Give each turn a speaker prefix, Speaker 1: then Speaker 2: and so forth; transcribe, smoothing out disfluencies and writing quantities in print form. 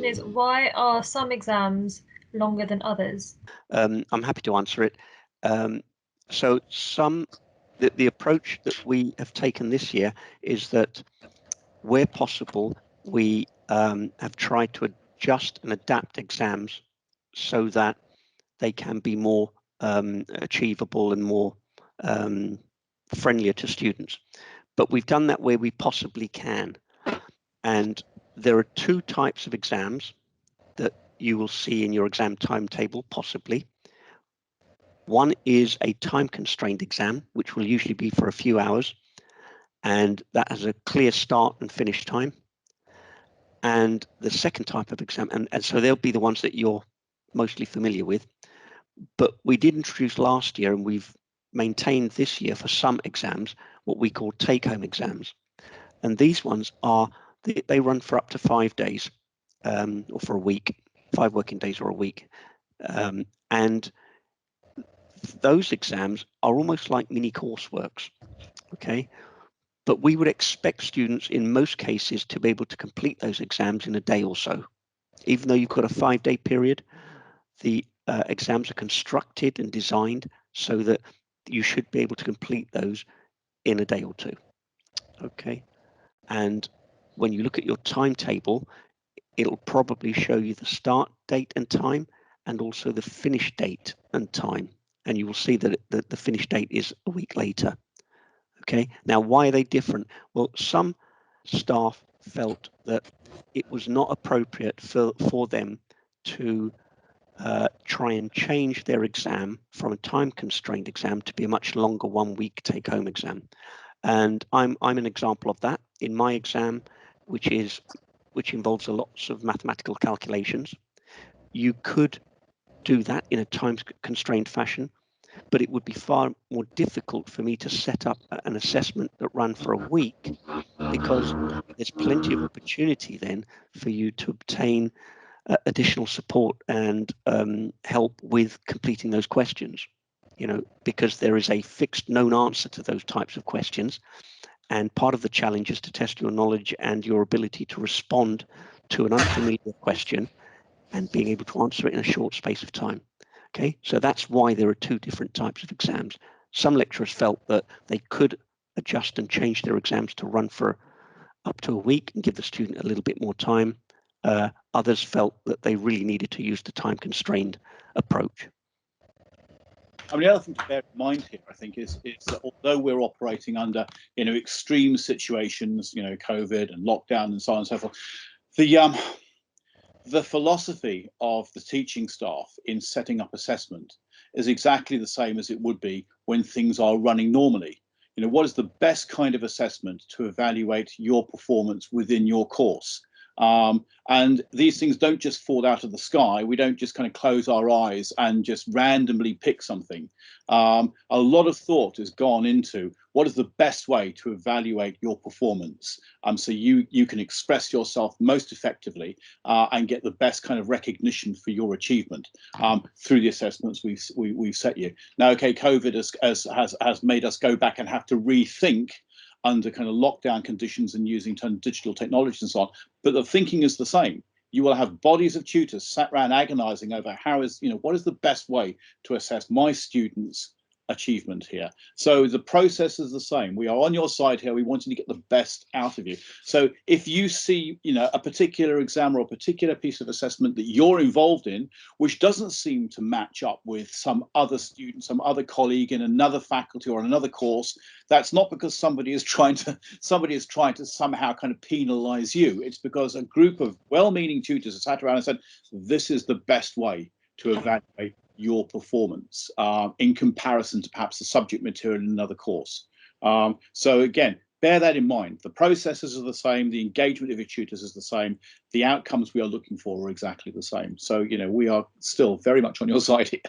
Speaker 1: is, why are some exams longer than others?
Speaker 2: I'm happy to answer it. So the approach that we have taken this year is that where possible, we have tried to adjust and adapt exams so that they can be more achievable and more friendlier to students. But we've done that where we possibly can. And there are two types of exams that you will see in your exam timetable, possibly. One is a time-constrained exam, which will usually be for a few hours, and that has a clear start and finish time. And the second type of exam, and so they'll be the ones that you're mostly familiar with, but we did introduce last year, and we've maintained this year for some exams, what we call take-home exams. And these ones they run for up to 5 days, or for a week, 5 working days or a week. And those exams are almost like mini courseworks, okay? But we would expect students in most cases to be able to complete those exams in a day or so. Even though you've got a 5-day period, the exams are constructed and designed so that you should be able to complete those in a day or two, okay? And when you look at your timetable, it'll probably show you the start date and time, and also the finish date and time. And you will see that the finish date is a week later. Okay, now why are they different? Well, some staff felt that it was not appropriate for them to try and change their exam from a time-constrained exam to be a much longer 1-week take-home exam. And I'm an example of that. In my exam, which involves lots of mathematical calculations, you could do that in a time-constrained fashion, but it would be far more difficult for me to set up an assessment that ran for a week, because there's plenty of opportunity then for you to obtain additional support and help with completing those questions, because there is a fixed known answer to those types of questions. And part of the challenge is to test your knowledge and your ability to respond to an unfamiliar question and being able to answer it in a short space of time. Okay, so that's why there are two different types of exams. Some lecturers felt that they could adjust and change their exams to run for up to a week and give the student a little bit more time. Others felt that they really needed to use the time-constrained approach.
Speaker 3: I mean, the other thing to bear in mind here, I think, is that although we're operating under, extreme situations, COVID and lockdown and so on and so forth, the philosophy of the teaching staff in setting up assessment is exactly the same as it would be when things are running normally. What is the best kind of assessment to evaluate your performance within your course? And these things don't just fall out of the sky. We don't just kind of close our eyes and just randomly pick something. A lot of thought has gone into what is the best way to evaluate your performance, so you can express yourself most effectively and get the best kind of recognition for your achievement through the assessments we've set you. Now, okay, COVID has made us go back and have to rethink under kind of lockdown conditions and using digital technology and so on. But the thinking is the same. You will have bodies of tutors sat around agonizing over what is the best way to assess my students' achievement here. So the process is the same. We are on your side here. We want you to get the best out of you. So if you see, a particular exam or a particular piece of assessment that you're involved in, which doesn't seem to match up with some other student, some other colleague in another faculty or another course, that's not because somebody is trying to somehow kind of penalize you. It's because a group of well-meaning tutors have sat around and said, this is the best way to evaluate your performance in comparison to perhaps the subject material in another course. So again, bear that in mind. The processes are the same, the engagement of your tutors is the same, the outcomes we are looking for are exactly the same. So, we are still very much on your side here.